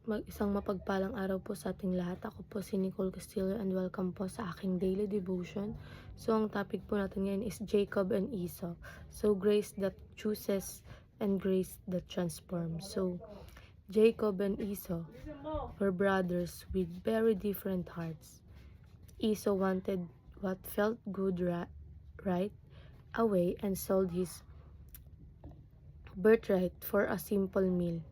Isang mapagpalang araw po sa ating lahat. Ako po si Nicole Castillo and welcome po sa aking daily devotion. So, ang topic po natin ngayon is Jacob and Esau. So, grace that chooses and grace that transforms. So, Jacob and Esau were brothers with very different hearts. Esau wanted what felt good right away and sold his birthright for a simple meal.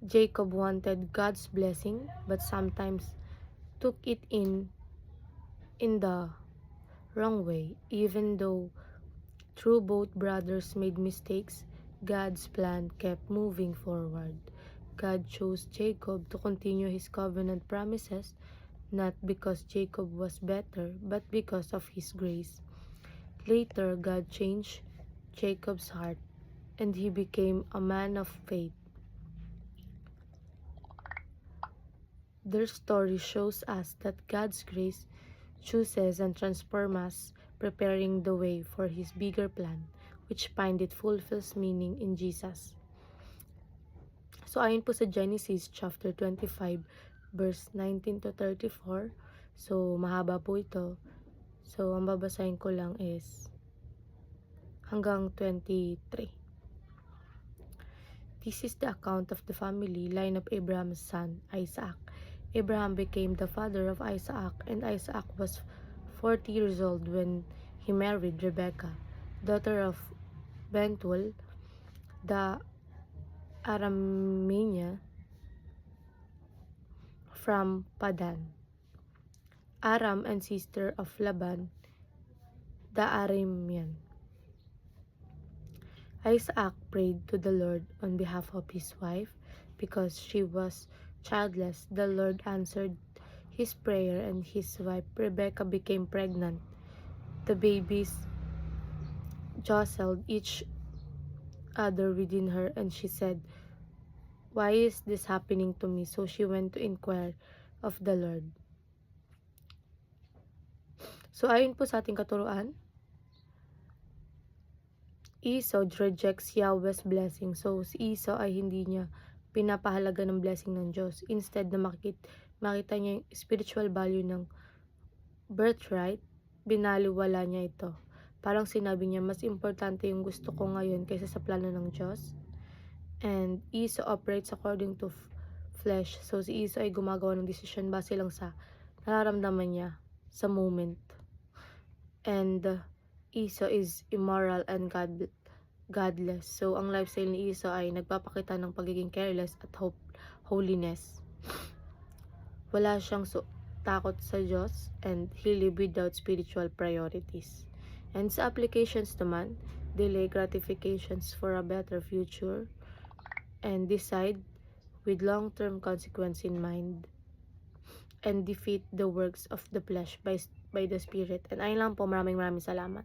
Jacob wanted God's blessing, but sometimes took it in the wrong way. Even though through both brothers made mistakes, God's plan kept moving forward. God chose Jacob to continue his covenant promises, not because Jacob was better, but because of his grace. Later, God changed Jacob's heart, and he became a man of faith. Their story shows us that God's grace chooses and transforms us, preparing the way for His bigger plan, which find it fulfills meaning in Jesus. So ayon po sa Genesis chapter 25 verse 19 to 34. So mahaba po ito. So ang babasahin ko lang is hanggang 23. This is the account of the family line of Abraham's son, Isaac. Abraham became the father of Isaac, and Isaac was 40 years old when he married Rebekah, daughter of Bethuel, the Aramean from Padan, Aram and sister of Laban, the Aramean. Isaac prayed to the Lord on behalf of his wife because she was childless. The Lord answered his prayer, and his wife Rebekah became pregnant. The babies jostled each other within her, and she said, "Why is this happening to me?" So she went to inquire of the Lord. So ayon po sa ating katuruan, Esau rejects Yahweh's blessing. So si Esau ay hindi niya pinapahalaga ng blessing ng Diyos. Instead na makita niya yung spiritual value ng birthright, binaliwala niya ito. Parang sinabi niya, mas importante yung gusto ko ngayon kaysa sa plano ng Diyos. And Esau operates according to flesh. So si Esau ay gumagawa ng desisyon base lang sa nararamdaman niya sa moment. And Esau is immoral and godless. So ang lifestyle ni Esau ay nagpapakita ng pagiging careless at holiness. Wala siyang takot sa Diyos, and he live without spiritual priorities. And sa applications naman, delay gratifications for a better future and decide with long-term consequence in mind, and defeat the works of the flesh by the Spirit. And ayun lang po, maraming salamat.